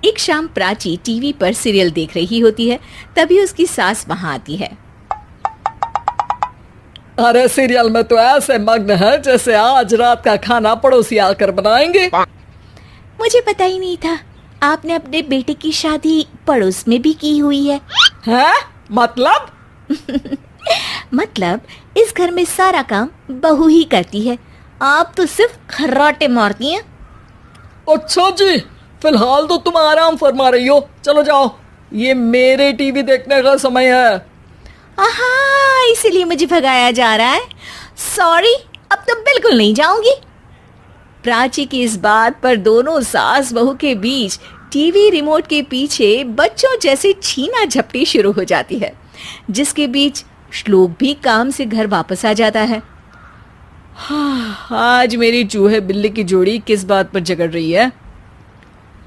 एक शाम प्राची टीवी पर सीरियल देख रही होती है। तभी उसकी सास वहां आती है। अरे सीरियल में तो ऐसे मग्न है जैसे आज रात का खाना पड़ोसी आकर बनाएंगे। मुझे पता ही नहीं था आपने अपने बेटे की शादी पड़ोस में भी की हुई है। हैं? मतलब? मतलब इस घर में सारा काम बहू ही करती है, आप तो सिर्फ खर्राटे मारती हैं। अच्छा जी, फिलहाल तो तुम आराम फरमा रही हो, चलो जाओ, ये मेरे टीवी देखने का समय है। आहा, इसीलिए मुझे भगाया जा रहा है। सॉरी, अब तो बिल्कुल नहीं जाऊंगी। प्राची की इस बात पर दोनों सास बहू के बीच टीवी रिमोट के पीछे बच्चों जैसे छीना झपटी शुरू हो जाती है, जिसके बीच श्लोक भी काम से घर वापस आ जाता है। हाँ, आज मेरी चूहे बिल्ली की जोड़ी किस बात पर झगड़ रही है?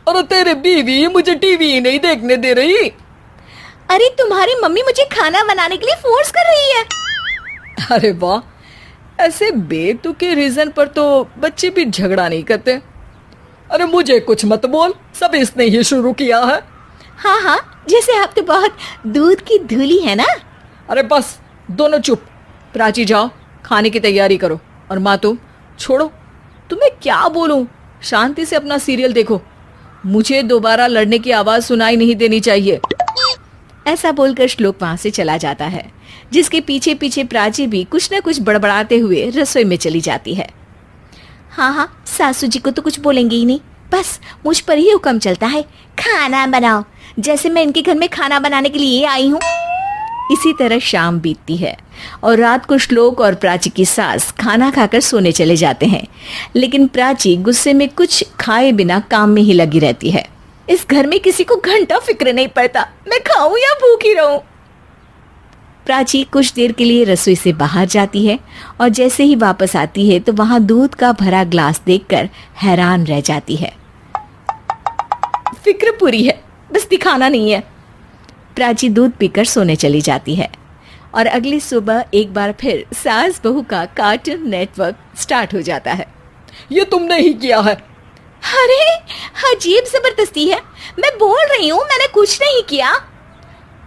अरे तेरे बीवी मुझे टीवी ही नहीं देखने दे रही। अरे तुम्हारी मम्मी मुझे खाना बनाने के लिए फोर्स कर रही है। अरे वाह, ऐसे बेतुके रीजन पर तो बच्चे भी झगड़ा नहीं करते। अरे मुझे कुछ मत बोल, सब इसने ही शुरू किया है। हाँ हाँ, जैसे आप तो बहुत दूध की धूली है ना। अरे बस, दोनों चुप। प्राची जाओ, खाने की तैयारी करो। और माँ तुम छोड़ो, तुम्हें क्या बोलूं, शांति से अपना सीरियल देखो, मुझे दोबारा लड़ने की आवाज सुनाई नहीं देनी चाहिए। ऐसा बोलकर श्लोक वहां से चला जाता है, जिसके पीछे पीछे प्राची भी कुछ न कुछ बड़बड़ाते हुए रसोई में चली जाती है। हाँ हाँ, सासू जी को तो कुछ बोलेंगे ही नहीं, बस मुझ पर ही हुक्म चलता है, खाना बनाओ, जैसे मैं इनके घर में खाना बनाने के लिए आई हूँ। इसी तरह शाम बीतती है और रात को श्लोक और प्राची की सास खाना खाकर सोने चले जाते हैं, लेकिन प्राची गुस्से में कुछ खाए बिना काम में ही लगी रहती है। इस घर में किसी को घंटा फिक्र नहीं पड़ता, मैं खाऊं या भूखी रहूं। प्राची कुछ देर के लिए रसोई से बाहर जाती है और जैसे ही वापस आती है तो वहां दूध का भरा ग्लास देखकर हैरान रह जाती है। फिक्र पूरी है, बस दिखाना नहीं है। प्राची दूध पीकर सोने चली जाती है और अगली सुबह एक बार फिर सास बहू का कार्टून नेटवर्क स्टार्ट हो जाता है। ये तुमने ही किया है। अरे अजीब जबरदस्ती है, मैं बोल रही हूँ मैंने कुछ नहीं किया।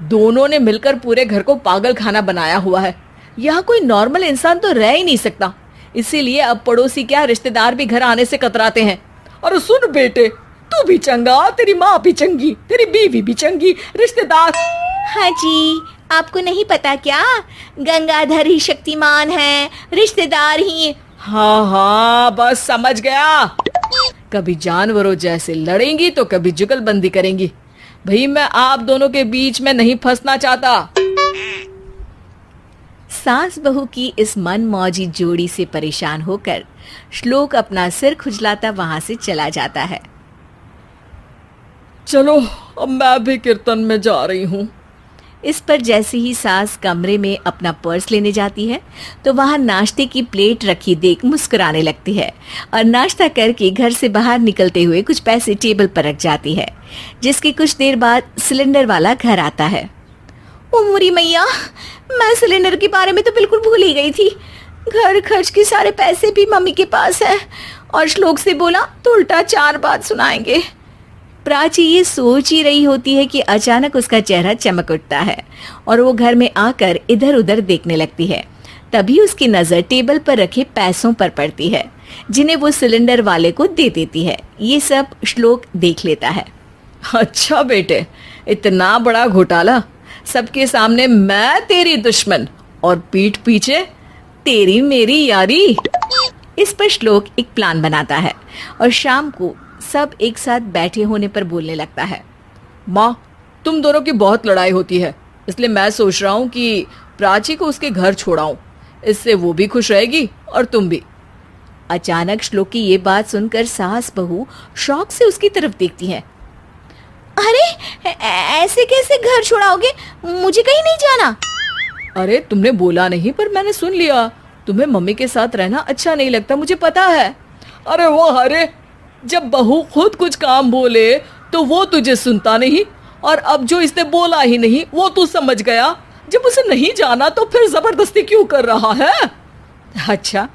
दोनों ने मिलकर पूरे घर को पागल खाना बनाया हुआ है। यहाँ कोई नॉर्मल इंसान तो रह ही नहीं सकता, इसीलिए अब पड़ोसी क्या रिश्तेदार भी घर आने से कतराते हैं। और सुन बेटे, तू भी चंगा, तेरी माँ भी चंगी, तेरी बीवी भी चंगी, रिश्तेदार। हाँ जी, आपको नहीं पता क्या, गंगाधर ही शक्तिमान है, रिश्तेदार ही। हाँ हाँ, बस समझ गया। कभी जानवरों जैसे लड़ेंगी तो कभी जुगलबंदी करेंगी। भाई मैं आप दोनों के बीच में नहीं फंसना चाहता। सास बहू की इस मनमौजी जोड़ी से परेशान होकर श्लोक अपना सिर खुजलाता वहां से चला जाता है। चलो अब मैं भी कीर्तन में जा रही हूँ। इस पर जैसे ही सास कमरे में अपना पर्स लेने जाती है तो वहां नाश्ते की प्लेट रखी देख मुस्कुराने लगती है और नाश्ता करके घर से बाहर निकलते हुए कुछ पैसे टेबल पर रख जाती है, जिसके कुछ देर बाद सिलेंडर वाला घर आता है। ओ मुरी मैया, मैं सिलेंडर के बारे में तो बिल्कुल भूल ही गई थी। घर खर्च के सारे पैसे भी मम्मी के पास है और श्लोक से बोला तो उल्टा 4 बात सुनाएंगे। प्राची ये सोच ही रही होती है कि अचानक उसका चेहरा चमक उठता है और वो घर में आकर इधर उधर देखने लगती है। तभी उसकी नजर टेबल पर रखे पैसों पर पड़ती है, जिन्हें वो सिलेंडर वाले को दे देती है। ये सब श्लोक देख लेता है। अच्छा बेटे, इतना बड़ा घोटाला, सबके सामने मैं तेरी दुश्मन और पीठ पीछे तेरी मेरी यारी। इस पर श्लोक एक प्लान बनाता है और शाम को सब एक साथ बैठे होने पर बोलने लगता है। माँ, तुम दोनों की बहुत लड़ाई होती है, इसलिए मैं सोच रहा हूँ कि प्राची को उसके घर छोड़ाऊं, इससे वो भी खुश रहेगी और तुम भी। अचानक श्लोक की ये बात सुनकर सास बहू शौक से उसकी तरफ देखती है। अरे ऐसे कैसे घर छोड़ाओगे, मुझे कहीं नहीं जाना। अरे तुमने बोला नहीं पर मैंने सुन लिया, तुम्हें मम्मी के साथ रहना अच्छा नहीं लगता, मुझे पता है। अरे वो, अरे जब बहू खुद कुछ काम बोले तो वो तुझे सुनता नहीं, और अब जो इसने बोला ही नहीं वो तू समझ गया। जब उसे नहीं जाना तो फिर जबरदस्ती क्यों कर रहा है? अच्छा,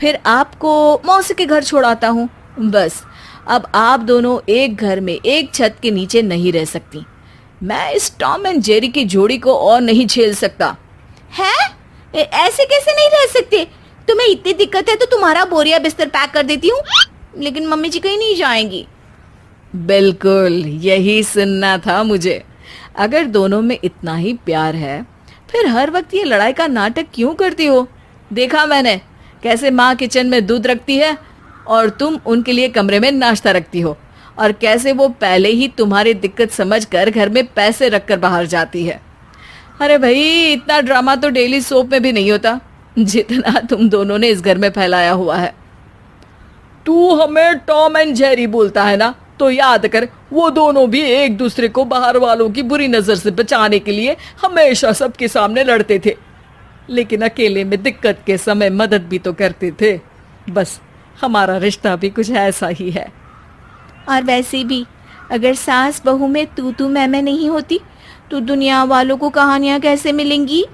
फिर आपको मौसी के घर छोड़ाता हूँ, बस अब आप दोनों एक घर में एक छत के नीचे नहीं रह सकती। मैं इस टॉम एंड जेरी की जोड़ी को और नहीं झेल सकता। है? ऐसे कैसे नहीं रह सकते? तुम्हें इतनी दिक्कत है तो तुम्हारा बोरिया बिस्तर पैक कर देती हूँ, लेकिन मम्मी जी कहीं नहीं जाएंगी। बिल्कुल यही सुनना था मुझे। अगर दोनों में इतना ही प्यार है फिर हर वक्त ये लड़ाई का नाटक क्यों करती हो? देखा मैंने कैसे माँ किचन में दूध रखती है और तुम उनके लिए कमरे में नाश्ता रखती हो, और कैसे वो पहले ही तुम्हारी दिक्कत समझकर घर में पैसे रखकर बाहर जाती है। अरे भाई, इतना ड्रामा तो डेली सोप में भी नहीं होता जितना तुम दोनों ने इस घर में फैलाया हुआ है। तू हमें टॉम एंड जेरी बोलता है ना, तो याद कर वो दोनों भी एक दूसरे को बाहर वालों की बुरी नजर से बचाने के लिए हमेशा सबके सामने लड़ते थे, लेकिन अकेले में दिक्कत के समय मदद भी तो करते थे। बस हमारा रिश्ता भी कुछ ऐसा ही है। और वैसे भी अगर सास बहू में तू मैं नहीं होती तो दुनिया वालों को कहानियां कैसे मिलेंगी?